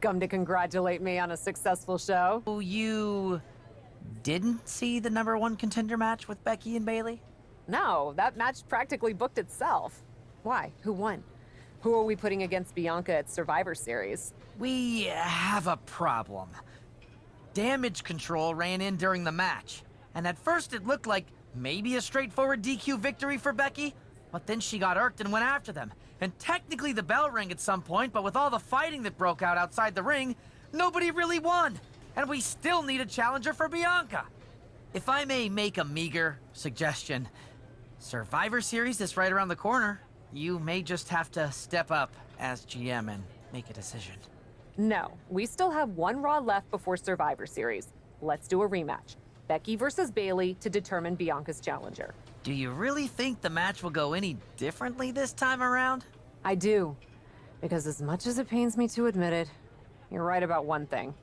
come to congratulate me on a successful show. Oh, you didn't see the #1 contender match with Becky and Bayley? No, that match practically booked itself. Why? Who won? Who are we putting against Bianca at Survivor Series? We have a problem. Damage Control ran in during the match, and at first it looked like maybe a straightforward DQ victory for Becky, but then she got irked and went after them. And technically the bell rang at some point, but with all the fighting that broke out outside the ring, nobody really won. And we still need a challenger for Bianca. If I may make a meager suggestion, Survivor Series is right around the corner. You may just have to step up as GM and make a decision. No, we still have one Raw left before Survivor Series. Let's do a rematch. Becky versus Bayley to determine Bianca's challenger. Do you really think the match will go any differently this time around? I do. Because as much as it pains me to admit it, you're right about one thing.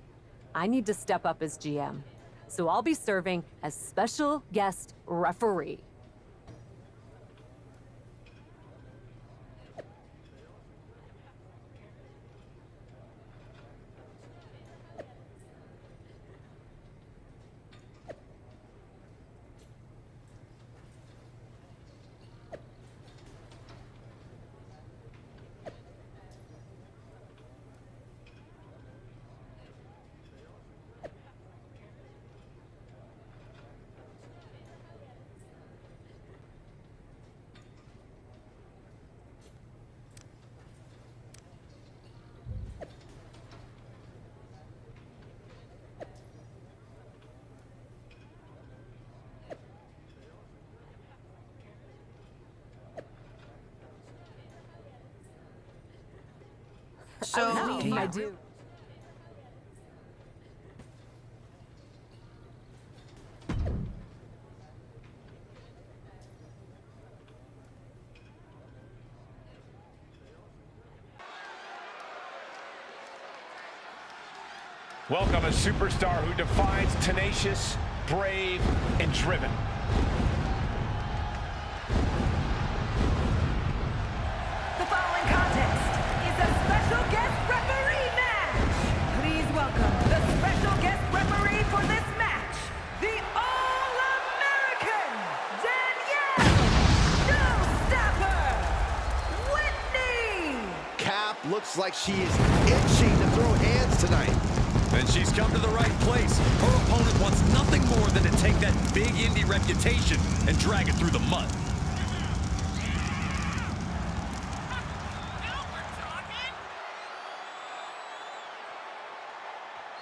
I need to step up as GM. So I'll be serving as special guest referee. So, I do. Welcome a superstar who defines tenacious, brave, and driven. The following contest is a special guest referee match. Please welcome the special guest referee for this match, the All-American Danielle Showstopper Whitney. Cap looks like she is itching to throw hands tonight. And she's come to the right place. Her opponent wants nothing more than to take that big indie reputation and drag it through the mud.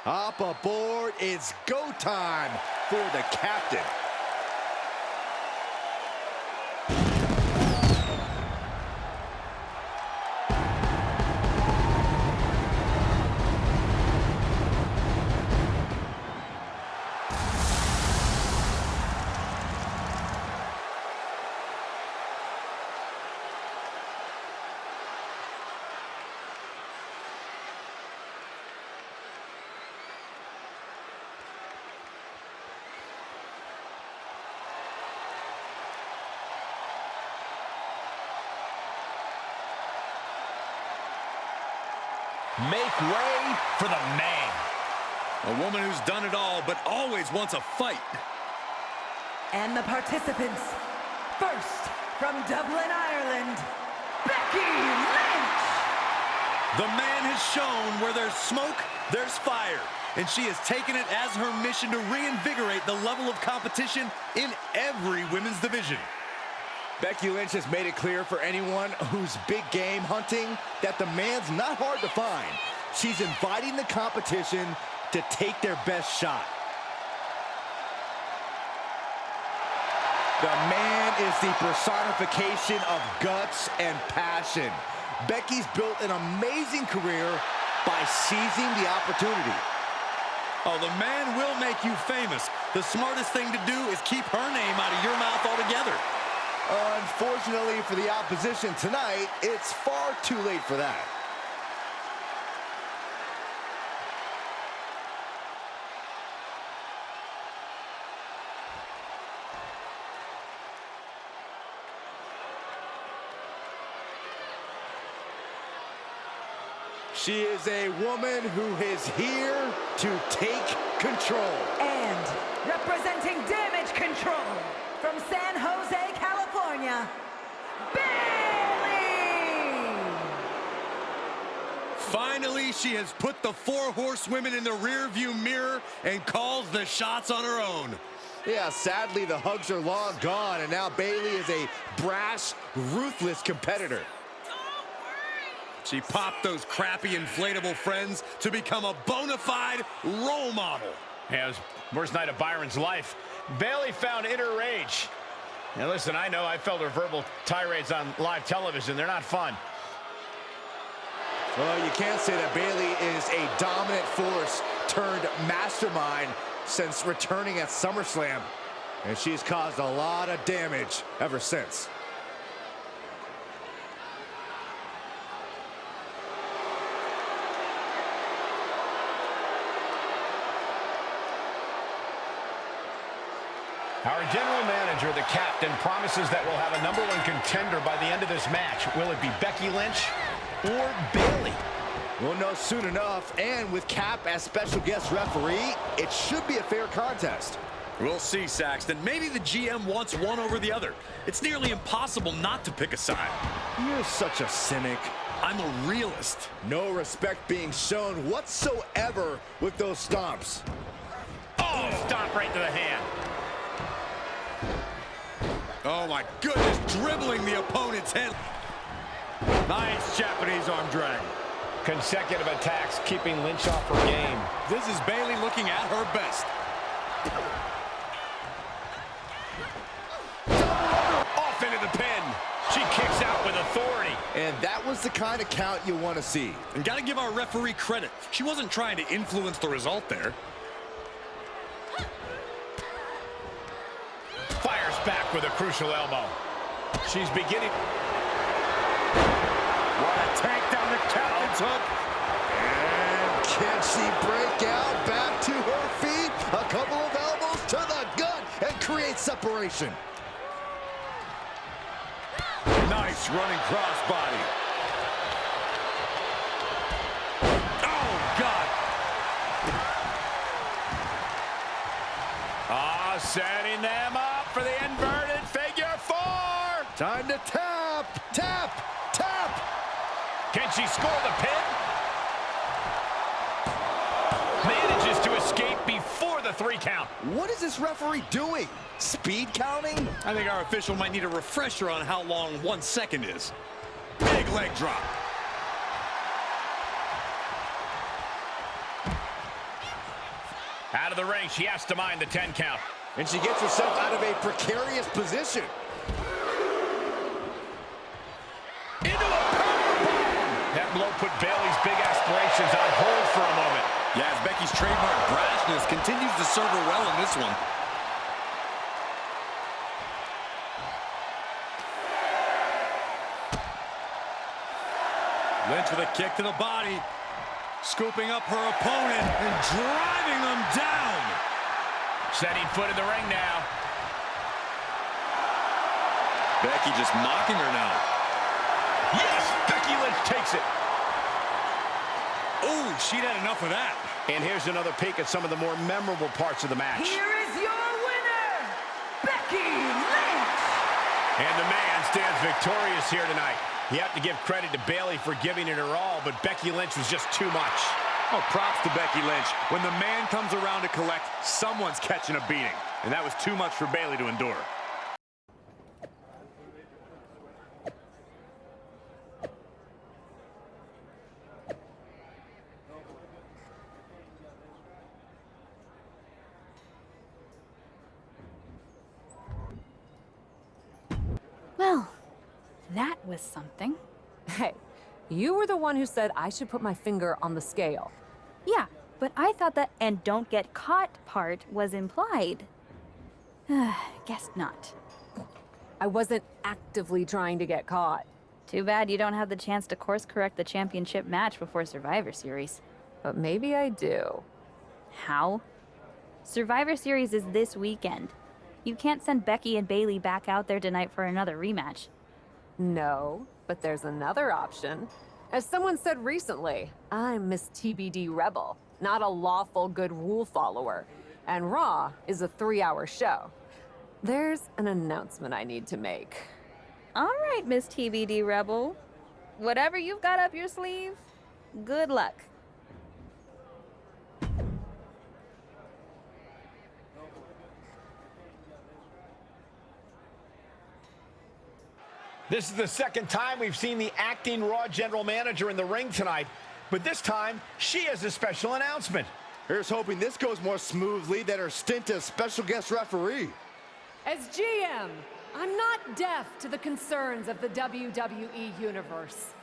Up aboard, it's go time for the captain. Make way for the man. A woman who's done it all, but always wants a fight. And the participants, first from Dublin, Ireland, Becky Lynch. The man has shown where there's smoke, there's fire. And she has taken it as her mission to reinvigorate the level of competition in every women's division. Becky Lynch has made it clear for anyone who's big game hunting that the man's not hard to find. She's inviting the competition to take their best shot. The man is the personification of guts and passion. Becky's built an amazing career by seizing the opportunity. Oh, the man will make you famous. The smartest thing to do is keep her name out of your mouth altogether. Unfortunately for the opposition tonight, it's far too late for that. She is a woman who is here to take control. And representing Damage Control from San Jose, California, Bailey! Finally, she has put the 4 horsewomen in the rearview mirror and calls the shots on her own. Yeah, sadly, the hugs are long gone, and now Bailey is a brash, ruthless competitor. She popped those crappy inflatable friends to become a bona fide role model. Yeah, it was the worst night of Byron's life. Bailey found inner rage. Now listen, I know I felt her verbal tirades on live television. They're not fun. Well, you can't say that Bailey is a dominant force turned mastermind since returning at SummerSlam. And she's caused a lot of damage ever since. Our general manager, the captain, promises that we'll have a #1 contender by the end of this match. Will it be Becky Lynch or Bailey? We'll know soon enough, and with Cap as special guest referee, it should be a fair contest. We'll see, Saxton. Maybe the GM wants one over the other. It's nearly impossible not to pick a side. You're such a cynic. I'm a realist. No respect being shown whatsoever with those stomps. Oh, stop right to the hand. Oh my goodness, dribbling the opponent's head. Nice Japanese arm drag. Consecutive attacks keeping Lynch off her game. This is Bailey looking at her best. Off into the pin. She kicks out with authority. And that was the kind of count you want to see. And gotta give our referee credit. She wasn't trying to influence the result there. Fires back with a crucial elbow. She's beginning. What a takedown, the captain's hook. And can she break out back to her feet? A couple of elbows to the gut and create separation. Nice running crossbody. Oh, God. Setting them up for the inverted figure 4. Time to tap, tap, tap. Can she score the pin? Manages to escape before the 3 count. What is this referee doing? Speed counting? I think our official might need a refresher on how long 1 second is. Big leg drop. Out of the ring, she has to mind the 10 count. And she gets herself out of a precarious position. Into a powerbomb! That blow put Bailey's big aspirations on hold for a moment. Yeah, as Becky's trademark brashness continues to serve her well in this one. Lynch with a kick to the body. Scooping up her opponent and driving them down. Setting foot in the ring now. Becky just mocking her now. Yes! Becky Lynch takes it. Oh, she'd had enough of that. And here's another peek at some of the more memorable parts of the match. Here is your winner, Becky Lynch! And the man stands victorious here tonight. You have to give credit to Bailey for giving it her all, but Becky Lynch was just too much. Oh, props to Becky Lynch. When the man comes around to collect, someone's catching a beating. And that was too much for Bailey to endure. Well, that was something. Hey, you were the one who said I should put my finger on the scale. Yeah, but I thought that "and don't get caught" part was implied. Guess not. I wasn't actively trying to get caught. Too bad you don't have the chance to course correct the championship match before Survivor Series. But maybe I do. How? Survivor Series is this weekend. You can't send Becky and Bailey back out there tonight for another rematch. No, but there's another option. As someone said recently, I'm Miss TBD Rebel, not a lawful good rule follower. And Raw is a 3-hour show. There's an announcement I need to make. All right, Miss TBD Rebel. Whatever you've got up your sleeve, good luck. This is the second time we've seen the acting Raw general manager in the ring tonight, but this time she has a special announcement. Here's hoping this goes more smoothly than her stint as special guest referee. As GM, I'm not deaf to the concerns of the WWE Universe.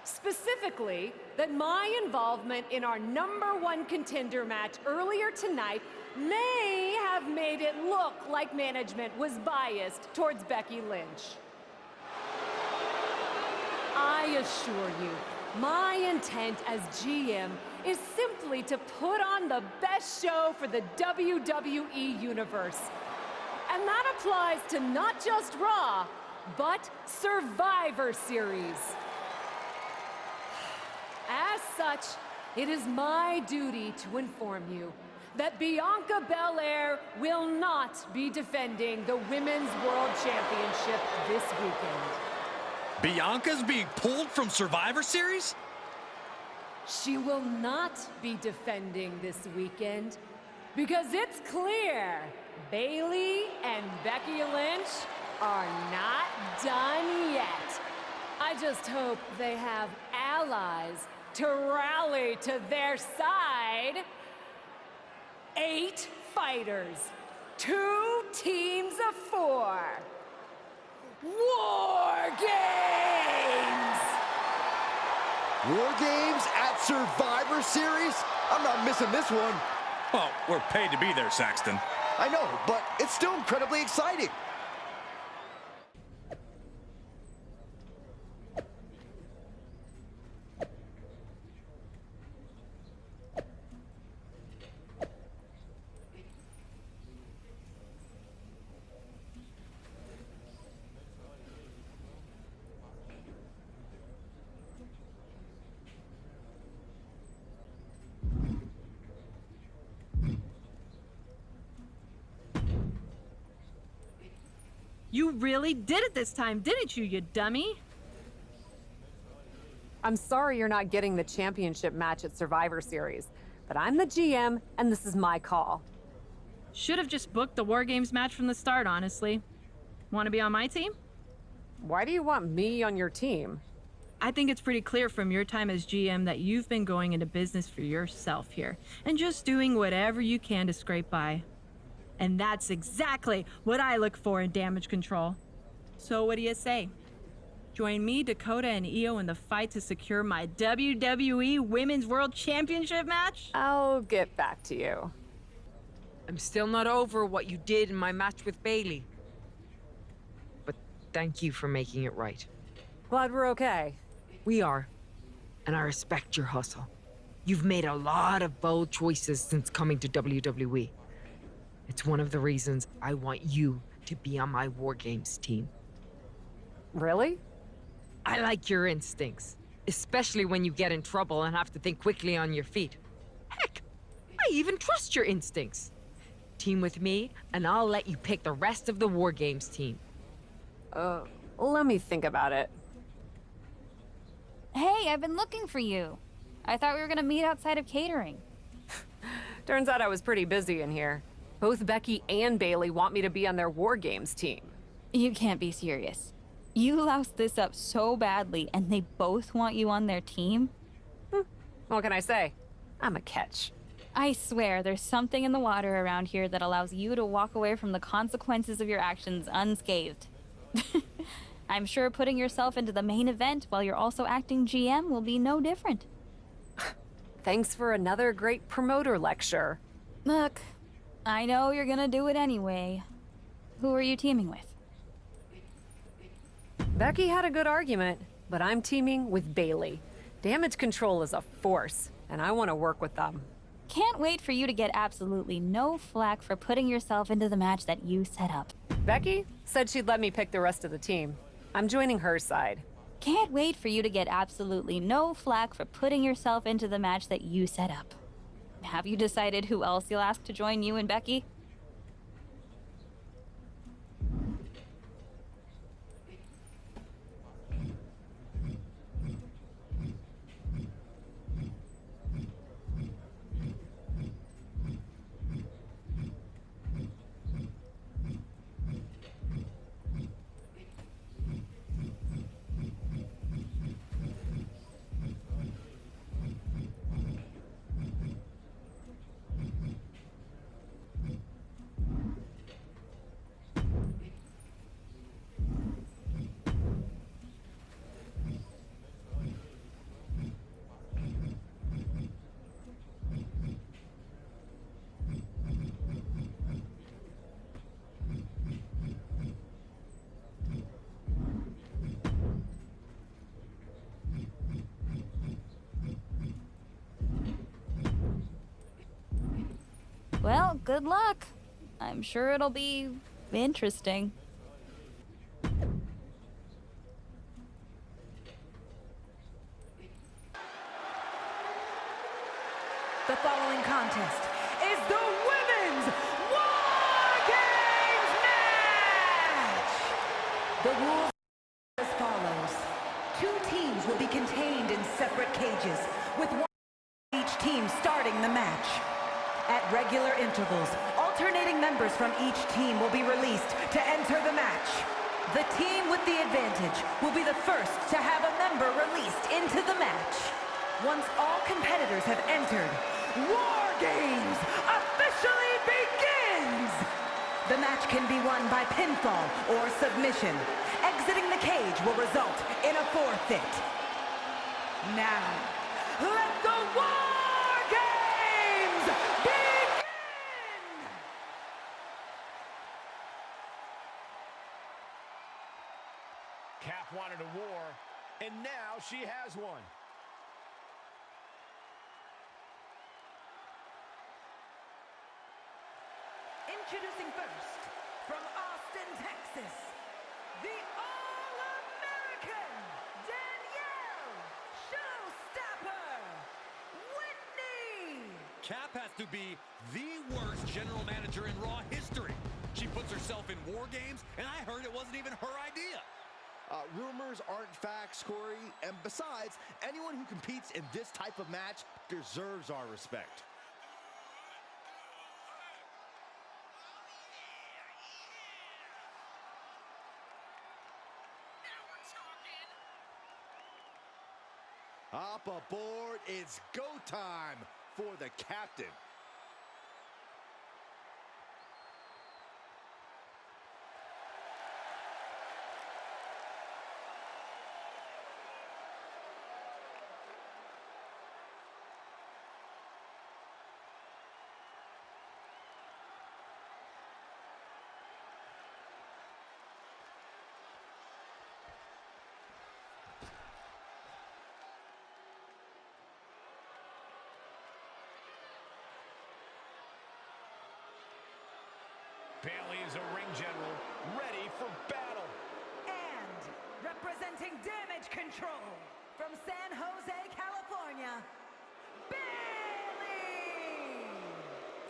Specifically, that my involvement in our #1 contender match earlier tonight may have made it look like management was biased towards Becky Lynch. I assure you, my intent as GM is simply to put on the best show for the WWE Universe. And that applies to not just Raw, but Survivor Series. As such, it is my duty to inform you that Bianca Belair will not be defending the Women's World Championship this weekend. Bianca's being pulled from Survivor Series? She will not be defending this weekend because it's clear Bayley and Becky Lynch are not done yet. I just hope they have allies to rally to their side. 8 fighters, 2 teams of 4. War Games! War Games at Survivor Series? I'm not missing this one. Well, we're paid to be there, Saxton. I know, but it's still incredibly exciting. You really did it this time, didn't you, you dummy? I'm sorry you're not getting the championship match at Survivor Series, but I'm the GM and this is my call. Should have just booked the War Games match from the start, honestly. Want to be on my team? Why do you want me on your team? I think it's pretty clear from your time as GM that you've been going into business for yourself here and just doing whatever you can to scrape by. And that's exactly what I look for in damage control. So what do you say? Join me, Dakota, and Io in the fight to secure my WWE Women's World Championship match? I'll get back to you. I'm still not over what you did in my match with Bayley. But thank you for making it right. Glad we're okay. We are. And I respect your hustle. You've made a lot of bold choices since coming to WWE. It's one of the reasons I want you to be on my War Games team. Really? I like your instincts, especially when you get in trouble and have to think quickly on your feet. Heck, I even trust your instincts. Team with me, and I'll let you pick the rest of the War Games team. Let me think about it. Hey, I've been looking for you. I thought we were gonna meet outside of catering. Turns out I was pretty busy in here. Both Becky and Bayley want me to be on their War Games team. You can't be serious. You loused this up so badly, and they both want you on their team? What can I say? I'm a catch. I swear, there's something in the water around here that allows you to walk away from the consequences of your actions unscathed. I'm sure putting yourself into the main event while you're also acting GM will be no different. Thanks for another great promoter lecture. Look, I know you're gonna do it anyway. Who are you teaming with? Becky had a good argument, but I'm teaming with Bayley. Damage control is a force, and I want to work with them. Can't wait for you to get absolutely no flack for putting yourself into the match that you set up. Becky said she'd let me pick the rest of the team. I'm joining her side. Can't wait for you to get absolutely no flack for putting yourself into the match that you set up. Have you decided who else you'll ask to join you and Becky? Well, good luck. I'm sure it'll be interesting. The following contest is the Women's War Games match! The rules are as follows. 2 teams will be contained in separate cages, with one each team starting the match. At regular intervals, alternating members from each team will be released to enter the match. The team with the advantage will be the first to have a member released into the match. Once all competitors have entered, War Games officially begins! The match can be won by pinfall or submission. Exiting the cage will result in a forfeit. Now, let the War Games begin! Cap wanted a war, and now she has one. Introducing first, from Austin, Texas, the All-American Danielle Showstopper Whitney! Cap has to be the worst general manager in Raw history. She puts herself in War Games, and I heard it wasn't even her idea. Rumors aren't facts, Corey. And besides, anyone who competes in this type of match deserves our respect. Up aboard, it's go time for the captain. Bayley is a ring general, ready for battle. And representing Damage Control from San Jose, California, Bayley!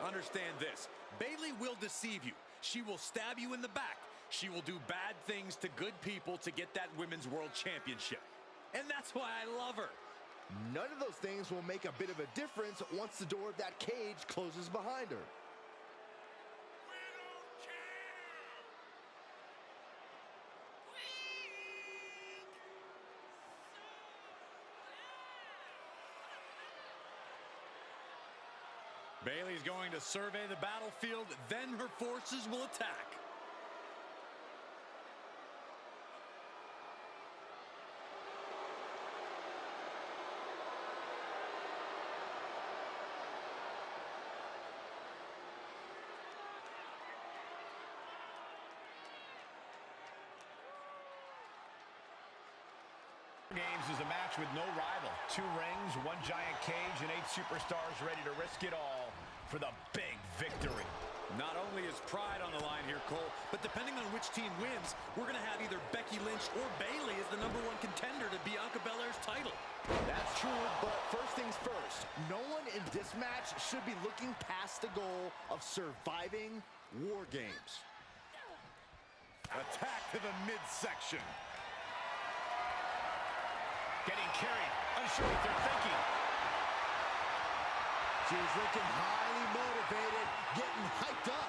Understand this. Bayley will deceive you. She will stab you in the back. She will do bad things to good people to get that Women's World Championship. And that's why I love her. None of those things will make a bit of a difference once the door of that cage closes behind her. Bayley's going to survey the battlefield, then her forces will attack. Games is a match with no rival. 2 rings, 1 giant cage, and 8 superstars ready to risk it all for the big victory. Not only is pride on the line here, Cole, but depending on which team wins, we're going to have either Becky Lynch or Bayley as the #1 contender to Bianca Belair's title. That's true, but first things first, no one in this match should be looking past the goal of surviving War Games. Attack to the midsection. Getting carried, unsure what they're thinking. She's looking highly motivated, getting hyped up.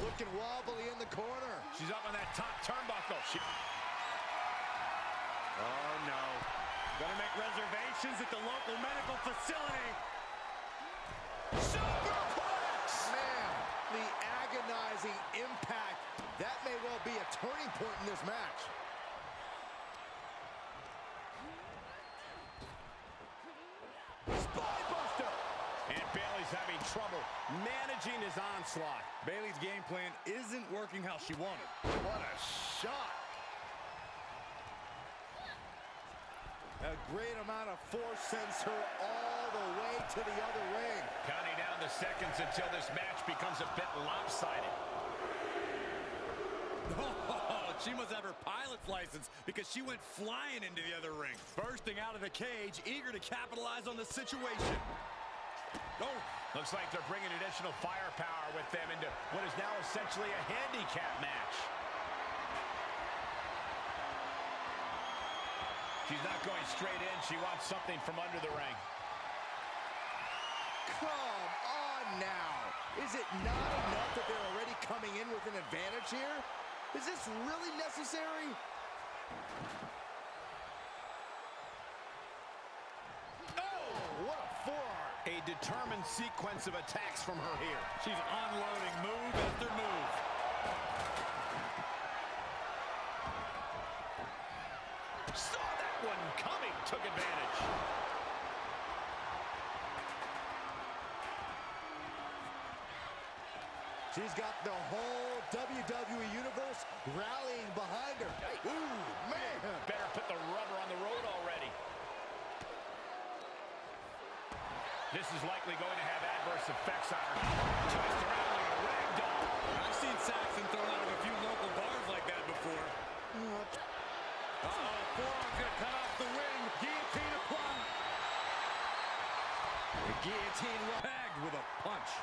Looking wobbly in the corner. She's up on that top turnbuckle. Oh, no. Gonna make reservations at the local medical facility. Superplex! Man, the agonizing impact. That may well be a turning point in this match. Spinebuster! And Bayley's having trouble managing his onslaught. Bayley's game plan isn't working how she wanted. What a shot! A great amount of force sends her all the way to the other ring. Counting down the seconds until this match becomes a bit lopsided. Oh, she must have her pilot's license because she went flying into the other ring. Bursting out of the cage, eager to capitalize on the situation. Oh, looks like they're bringing additional firepower with them into what is now essentially a handicap match. She's not going straight in. She wants something from under the ring. Come on now. Is it not enough that they're already coming in with an advantage here? Is this really necessary? Oh, what a forearm. A determined sequence of attacks from her here. She's unloading move after move. Saw that one coming, took advantage. She's got the whole WWE Universe rallying behind her. Ooh, man. Better put the rubber on the road already. This is likely going to have adverse effects on her. Twist around like a rag doll. I've seen Saxon thrown out of a few local bars like that before. Uh-oh, forearm's gonna cut off the ring. Guillotine applied. The guillotine pegged with a punch.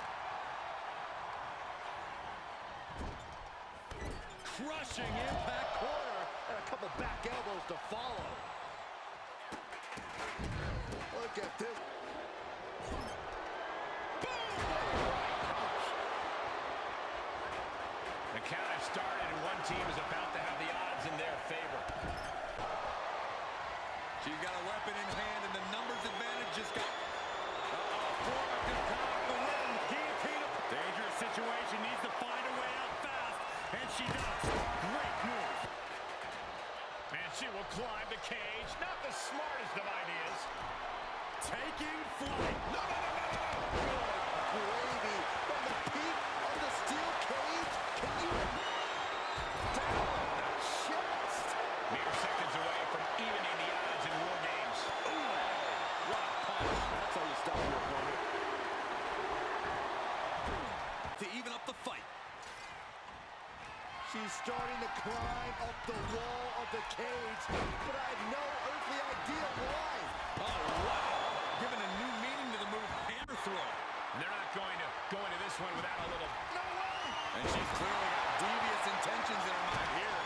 Crushing impact Corner and a couple back elbows to follow. Look at this. The count has started and one team is about to have the odds in their favor. She's got a weapon in hand and the numbers advantage just got... Uh-oh, forearm gonna cut off the ring. Guillotine. Dangerous situation, needs to find a way out fast. And she does. Great move. And she will climb the cage. Not the smartest of ideas. Taking flight. No, no, no, no, no, no. Good gravy from the peak of the steel cage. Can you... Down the chest. Mere seconds away from evening the odds in War Games. Ooh, what a punch. That's how you stop your opponent. To even up the fight. She's starting to climb up the wall of the cage, but I have no earthly idea why. Oh, wow. Giving a new meaning to the move hammer throw. They're not going to go into this one without a little... No way! And she's clearly got devious intentions in her mind here.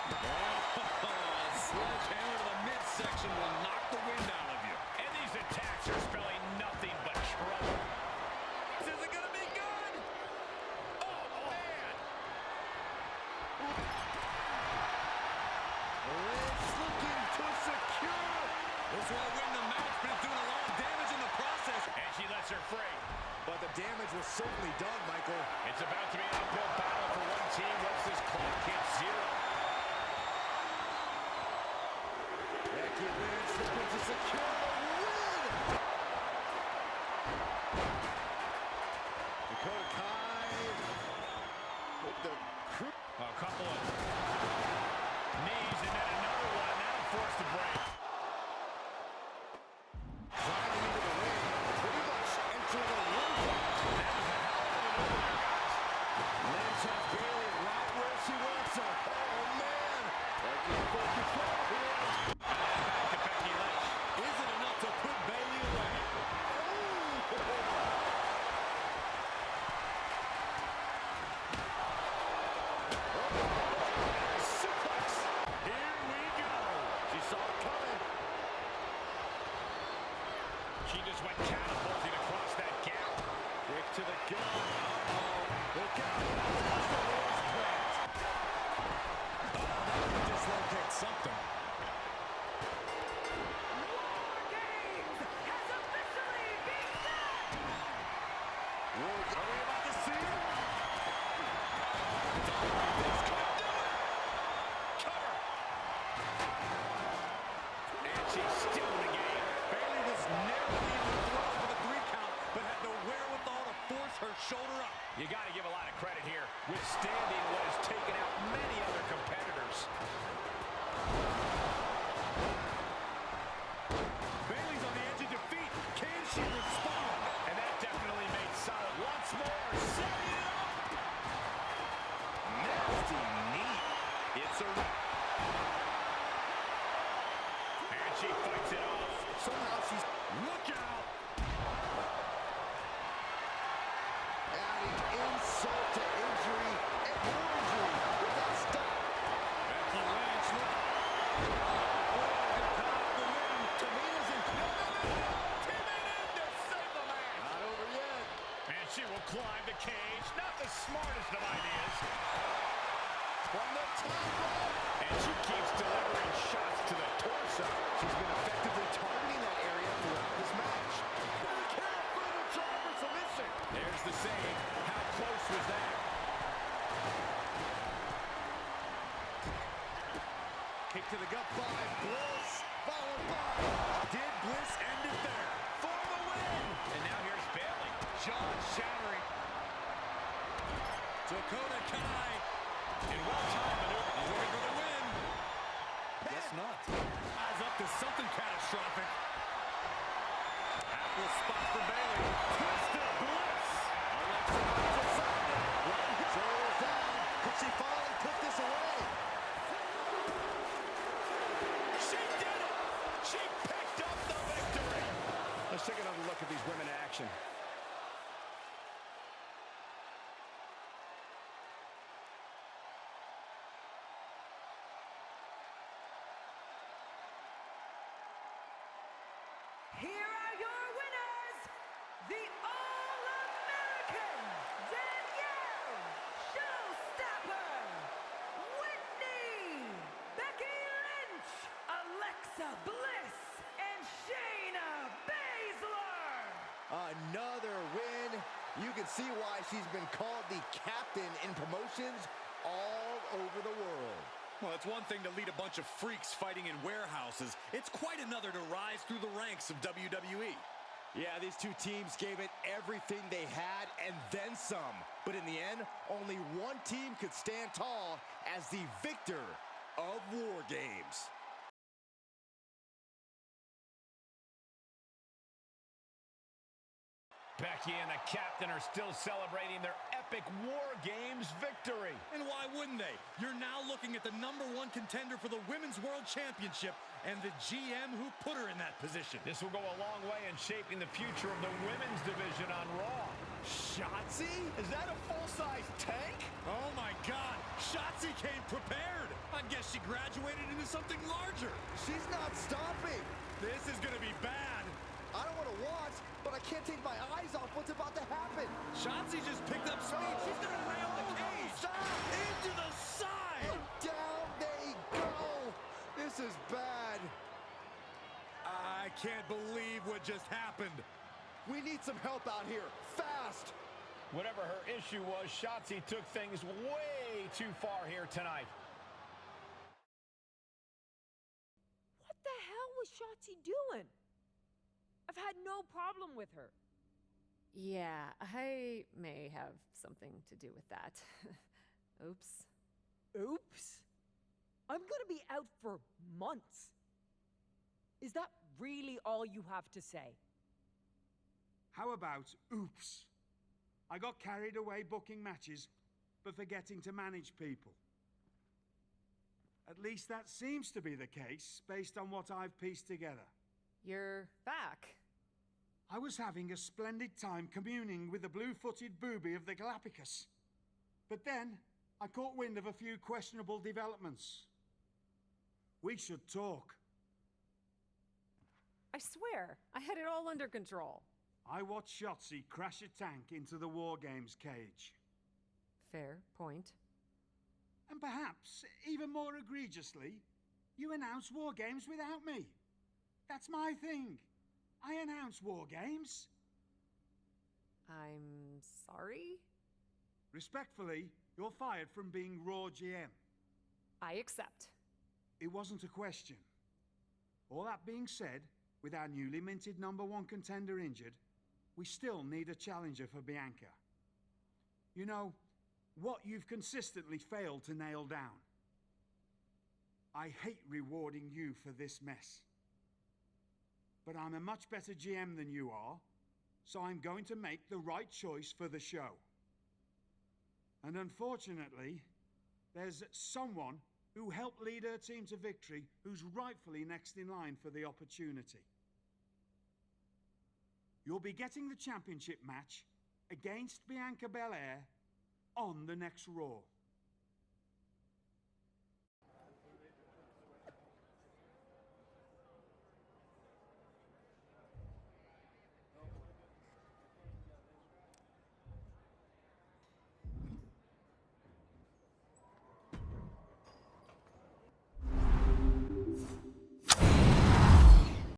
Oh, a sledgehammer to the midsection will knock the wind out of you. And these attacks are spelling nothing but trouble. This isn't going to be good. Oh, man! It's looking to secure. This won't win the match, but it's doing a lot of damage in the process. And she lets her free. But the damage was certainly done, Michael. It's about to be an uphill battle for one team once this clock hits zero. Becky Lynch looking to secure the win. Dakota Kai with the A couple of knees and then another one. Now forced to break. climbing into the ring. Lynch has Bailey right where she wants her. Oh, man. Becky in full control here. Back to Becky Lynch. Isn't enough to put Bailey away. Suplex. Here we go. She saw it coming. She just went catapulting across that gap. Kick to the gut. Uh-oh. Look out. That's the Lord's plant. That would dislocate something. War Games has officially begun! Are we about to see it? Cover. And she's still in the game. Bailey was narrowly in the throw for the 3 count, but had the wherewithal to force her shoulder up. You got to give a lot of credit here, withstanding what has taken out many other competitors. Bailey's on the edge of defeat. Can she respond? And that definitely made solid. Once more, setting it up. Nasty knee. It's a wrap. And she fights it off. Somehow she's Look out. adding insult to injury and more injury with that stop. Becky Lynch looking to top the win. Tamina's in. Tamina to save the match. Not over yet. And she will climb the cage. Not the smartest of ideas. From the top rope. And she keeps delivering shots to the torso. She's been effectively targeting that area throughout this match. Careful further try for submission. There's the save. How close was that? Kick to the gut by Bliss. Followed by. Did Bliss end it there? For the win. And now here's Bailey. Jaw shattering. Dakota Kai. In well-timed maneuver. He's looking for the win. Guess not. Eyes up to something catastrophic. Apple spot for Bailey. Twisted Bliss. Alexa moves aside. Right shoulders down. Could she finally put this away? She did it. She picked up the victory. Let's take another look at these women in action. Here are your winners, the All-American Danielle Showstopper, Whitney, Becky Lynch, Alexa Bliss, and Shayna Baszler. Another win. You can see why she's been called the captain in promotions all over the world. Well, it's one thing to lead a bunch of freaks fighting in warehouses. It's quite another to rise through the ranks of WWE. Yeah, these two teams gave it everything they had and then some. But in the end, only one team could stand tall as the victor of War Games. Becky and the captain are still celebrating their epic War Games victory. And why wouldn't they? You're now looking at the #1 contender for the Women's World Championship and the GM who put her in that position. This will go a long way in shaping the future of the women's division on Raw. Shotzi? Is that a full-size tank? Oh my God, Shotzi came prepared. I guess she graduated into something larger. She's not stopping. This is gonna be bad. I don't want to watch, but I can't take my eyes off what's about to happen. Shotzi just picked up speed. She's gonna rail the cage. Stop! Into the side. And down they go. This is bad. I can't believe what just happened. We need some help out here, fast. Whatever her issue was, Shotzi took things way too far here tonight. What the hell was Shotzi doing? I've had no problem with her. Yeah, I may have something to do with that. Oops. Oops. I'm gonna be out for months. Is that really all you have to say? How about oops? I got carried away booking matches, but forgetting to manage people. At least that seems to be the case, based on what I've pieced together. You're back. I was having a splendid time communing with the blue-footed booby of the Galapagos. But then, I caught wind of a few questionable developments. We should talk. I swear, I had it all under control. I watched Shotzi crash a tank into the War Games cage. Fair point. And perhaps, even more egregiously, you announce War Games without me. That's my thing. I announce War Games. I'm sorry? Respectfully, you're fired from being Raw GM. I accept. It wasn't a question. All that being said, with our newly minted #1 contender injured, we still need a challenger for Bianca. You know, what you've consistently failed to nail down. I hate rewarding you for this mess. But I'm a much better GM than you are, so I'm going to make the right choice for the show. And unfortunately, there's someone who helped lead her team to victory who's rightfully next in line for the opportunity. You'll be getting the championship match against Bianca Belair on the next Raw.